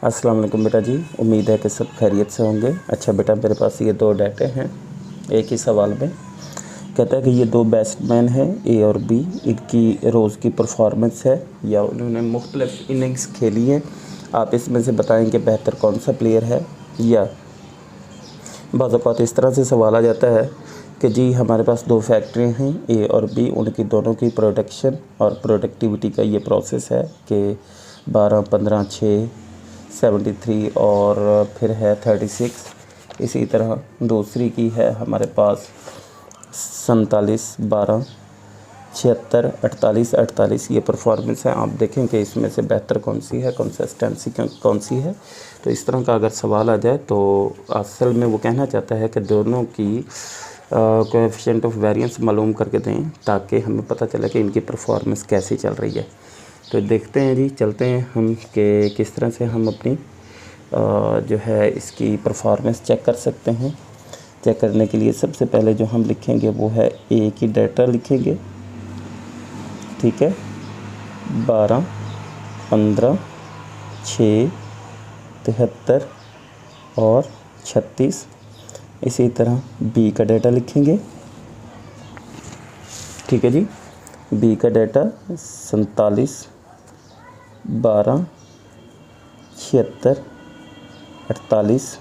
अस्सलाम वालेकुम बेटा जी, उम्मीद है कि सब खैरियत से होंगे। अच्छा बेटा, मेरे पास ये दो डाटे हैं एक ही सवाल में। कहता है कि ये दो बैट्समैन हैं ए और बी, इनकी रोज़ की परफॉर्मेंस है या उन्होंने मुख्तलिफ इनिंग्स खेली हैं। आप इसमें से बताएं कि बेहतर कौन सा प्लेयर है। या बाज़ औक़ात इस तरह से सवाल आ जाता है कि जी हमारे पास दो फैक्ट्री हैं ए और बी, उनकी दोनों की प्रोडक्शन और प्रोडक्टिविटी का ये प्रोसेस है कि 12, 15, 6, 73 और फिर है 36। इसी तरह दूसरी की है हमारे पास 47, 12, 76, 48, 48। ये परफॉर्मेंस है। आप देखें कि इसमें से बेहतर कौन सी है, कंसिस्टेंसी कौन सी है। तो इस तरह का अगर सवाल आ जाए तो असल में वो कहना चाहता है कि दोनों की कोएफिशिएंट ऑफ वेरिएंस मालूम करके दें ताकि हमें पता चले कि इनकी परफॉर्मेंस कैसी चल रही है। तो देखते हैं जी, चलते हैं हम कि किस तरह से हम अपनी जो है इसकी परफॉर्मेंस चेक कर सकते हैं। चेक करने के लिए सबसे पहले जो हम लिखेंगे वो है ए की डाटा लिखेंगे, ठीक है। 12, 15, 6, 73 और 36। इसी तरह बी का डाटा लिखेंगे, ठीक है जी। बी का डाटा 47, 12, 76, 48,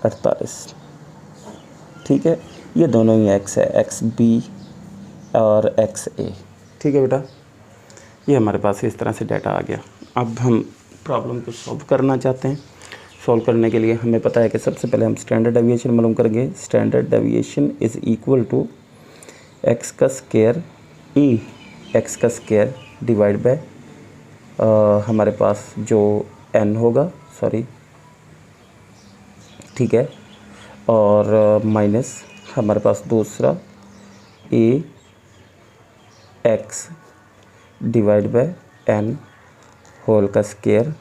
48, ठीक है। ये दोनों ही एक्स है, एक्स बी और एक्स ए, ठीक है बेटा। ये हमारे पास इस तरह से डाटा आ गया। अब हम प्रॉब्लम को सॉल्व करना चाहते हैं। सॉल्व करने के लिए हमें पता है कि सबसे पहले हम स्टैंडर्ड डेविएशन मालूम करेंगे। Standard deviation is equal to x का स्क्वायर ई एक्स का स्क्वायर डिवाइड बाय हमारे पास जो एन होगा, सॉरी, ठीक है, और माइनस हमारे पास दूसरा A X divide by N whole का स्क्वायर।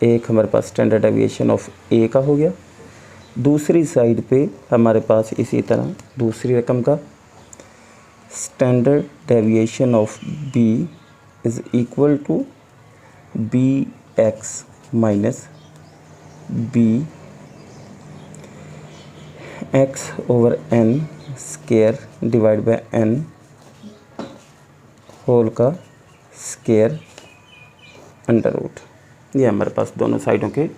एक हमारे पास स्टैंडर्ड डेविएशन ऑफ ए का हो गया। दूसरी साइड पे हमारे पास इसी तरह दूसरी रकम का standard deviation of B is equal to B x minus B x over n square divide by N whole का स्क्वायर अंडर रूट। ये हमारे पास दोनों साइडों के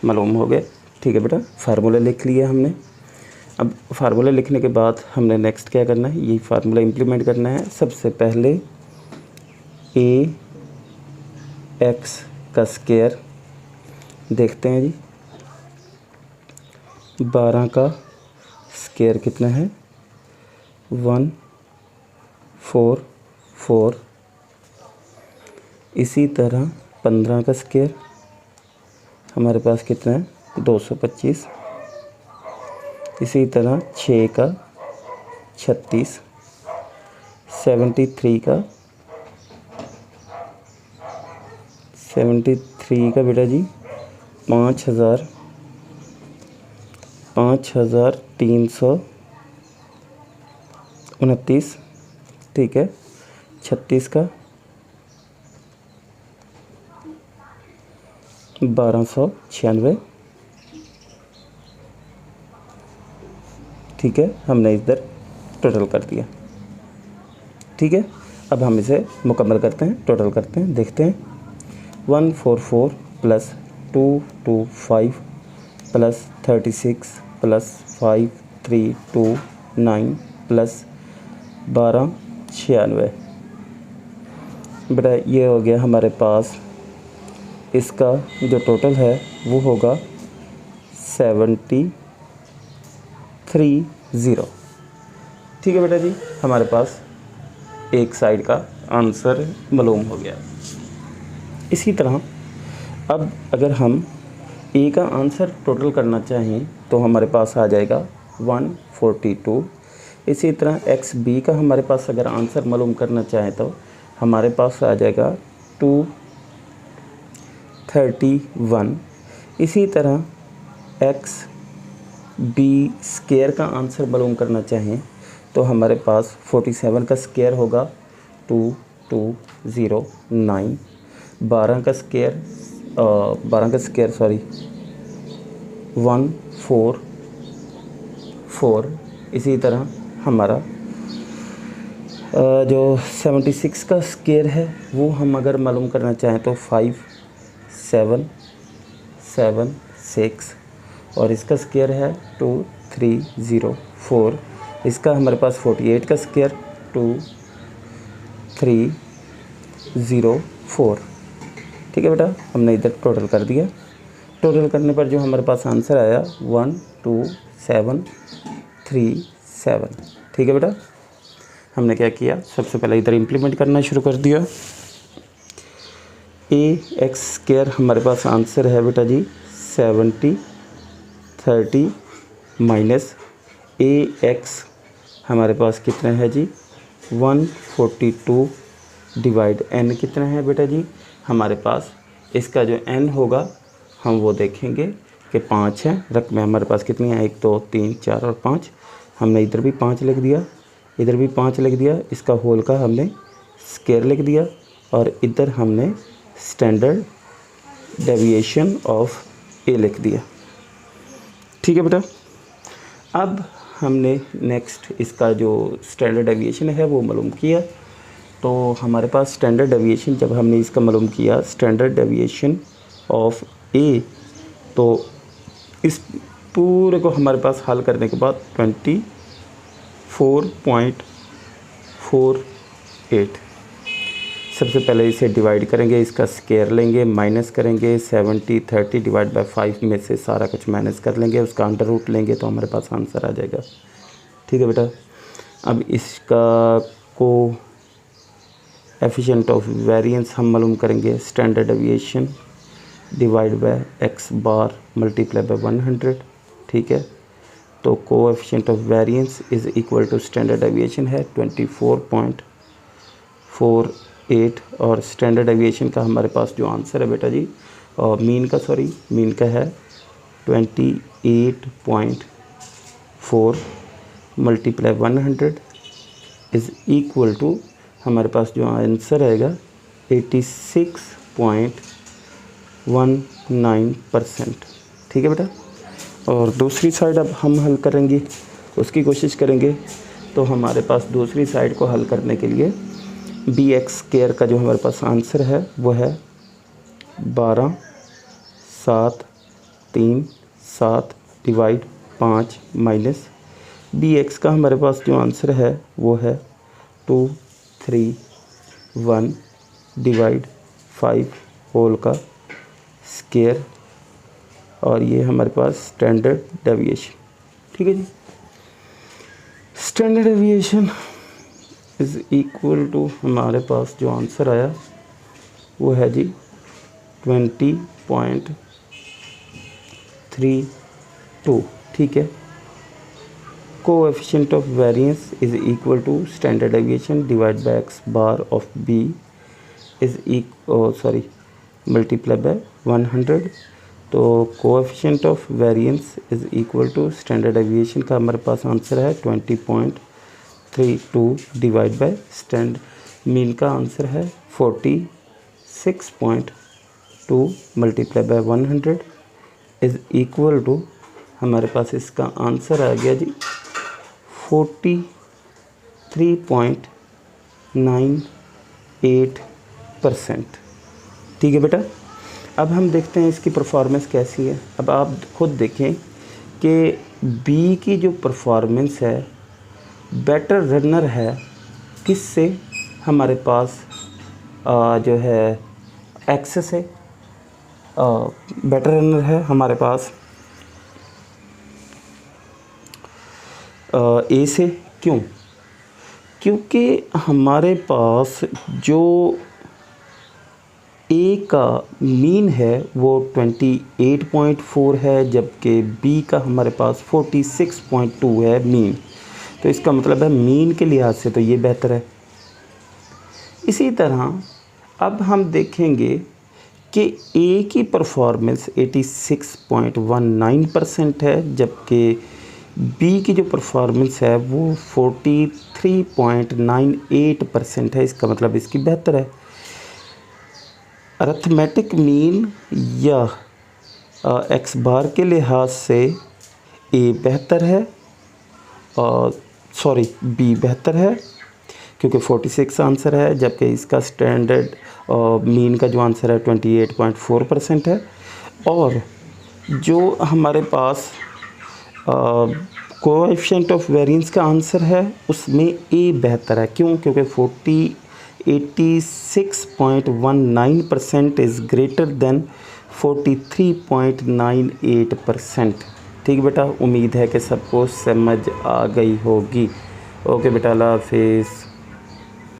मालूम हो गए, ठीक है बेटा। फार्मूला लिख लिया हमने। अब फार्मूला लिखने के बाद हमने नेक्स्ट क्या करना है, ये फार्मूला इम्प्लीमेंट करना है। सबसे पहले ए एक्स का स्क्वायर देखते हैं जी। 12 का स्क्वायर कितना है, 144। इसी तरह 15 का स्क्वायर हमारे पास कितना है, 225। इसी तरह 6 का 36, 73 का बेटा जी 5329, ठीक है। 36 का 1296, ठीक है। हमने इधर टोटल कर दिया, ठीक है। अब हम इसे मुकम्मल करते हैं, टोटल करते हैं, देखते हैं। 144 प्लस 225 प्लस 36 प्लस 5329 प्लस 1296। बेटा ये हो गया हमारे पास, इसका जो टोटल है वो होगा 730, ठीक है बेटा जी। हमारे पास एक साइड का आंसर मालूम हो गया। इसी तरह अब अगर हम ए का आंसर टोटल करना चाहें तो हमारे पास आ जाएगा 142। इसी तरह एक्स बी का हमारे पास अगर आंसर मालूम करना चाहें तो हमारे पास आ जाएगा 231। इसी तरह एक्स बी स्क्वायर का आंसर मालूम करना चाहें तो हमारे पास 47 का स्क्वायर होगा 2209। 12 का स्क्वायर 12 का स्क्वायर सॉरी 144। इसी तरह हमारा जो 76 का स्क्वायर है वो हम अगर मालूम करना चाहें तो 5 7 7 6 और इसका स्क्वायर है 2 3 0 4। इसका हमारे पास 48 का स्क्वायर 2 3 0 4। ठीक है बेटा, हमने इधर टोटल कर दिया। टोटल करने पर जो हमारे पास आंसर आया 1 2 7 3 7। ठीक है बेटा, हमने क्या किया, सबसे पहले इधर इम्प्लीमेंट करना शुरू कर दिया। ए एक्स स्क्वायर हमारे पास आंसर है बेटा जी 70 30 माइनस ए एक्स हमारे पास कितना है जी 142 डिवाइड एन कितना है बेटा जी हमारे पास। इसका जो एन होगा हम वो देखेंगे कि 5 है। रकम हमारे पास कितनी है 1 2 3 4 और 5। हमने इधर भी 5 लिख दिया, इधर भी 5 लिख दिया। इसका होल का हमने स्क्वायर लिख दिया और इधर हमने स्टैंडर्ड डेविएशन ऑफ ए लिख दिया। ठीक है बेटा, अब हमने नेक्स्ट इसका जो स्टैंडर्ड डेविएशन है वो मालूम किया। तो हमारे पास स्टैंडर्ड डेविएशन जब हमने इसका मालूम किया स्टैंडर्ड डेविएशन ऑफ ए, तो इस पूरे को हमारे पास हल करने के बाद 24.48। सबसे पहले इसे डिवाइड करेंगे, इसका स्क्वायर लेंगे, माइनस करेंगे 70 30 डिवाइड बाय 5 में से सारा कुछ माइनस कर लेंगे, उसका अंडर रूट लेंगे तो हमारे पास आंसर आ जाएगा। ठीक है बेटा, अब इसका को एफिशिएंट ऑफ वेरिएंस हम मालूम करेंगे standard deviation divide by x bar multiply by 100। ठीक है, तो coefficient of variance is equal to standard deviation है 24.48 और स्टैंडर्ड डेविएशन का हमारे पास जो आंसर है बेटा जी और मीन का है 28.4 मल्टीप्लाई 100 इज़ इक्वल टू हमारे पास जो आंसर आएगा 86.19%। ठीक है बेटा, और दूसरी साइड अब हम हल करेंगे, उसकी कोशिश करेंगे। तो हमारे पास दूसरी साइड को हल करने के लिए बी एक्स स्क्वायर का जो हमारे पास आंसर है वो है 12 7 3 7 डिवाइड 5 माइनस बी एक्स का हमारे पास जो आंसर है वो है 2 3 1 डिवाइड 5 होल का स्क्वायर और ये हमारे पास स्टैंडर्ड डेविएशन। ठीक है जी, standard deviation is equal to हमारे पास जो आंसर आया वो है जी 20.32। ठीक है, coefficient of variance is equal to standard deviation divide by x bar of B is multiply by 100। तो coefficient of variance is equal to standard deviation का हमारे पास आंसर है 20.32 डिवाइड बाय मीन का आंसर है 46.2 multiply by 100 is equal to हमारे पास इसका आंसर आ गया जी 43.98%। ठीक है बेटा, अब हम देखते हैं इसकी परफॉर्मेंस कैसी है। अब आप खुद देखें कि बी की जो परफॉर्मेंस है बेटर रनर है किससे, हमारे पास जो है एक्स से बेटर रनर है हमारे पास ए से। क्यों? क्योंकि हमारे पास जो ए का मीन है वो 28.4 है जबकि बी का हमारे पास 46.2 है मीन। तो इसका मतलब है मीन के लिहाज से तो ये बेहतर है। इसी तरह अब हम देखेंगे कि ए की परफॉर्मेंस 86.19% है जबकि बी की जो परफॉर्मेंस है वो 43.98% है। इसका मतलब इसकी बेहतर है। अरिथमेटिक मीन या एक्स बार के लिहाज से ए बेहतर है, सॉरी बी बेहतर है क्योंकि 46 आंसर है, जबकि इसका स्टैंडर्ड मीन का जो आंसर है 28.4% है। और जो हमारे पास कोएफिशिएंट ऑफ वेरिएंस का आंसर है उसमें ए बेहतर है। क्यों? क्योंकि 86.19% इज़ ग्रेटर देन 43.98%। ठीक बेटा, उम्मीद है कि सबको समझ आ गई होगी। ओके बेटा, अल्लाह हाफिज़।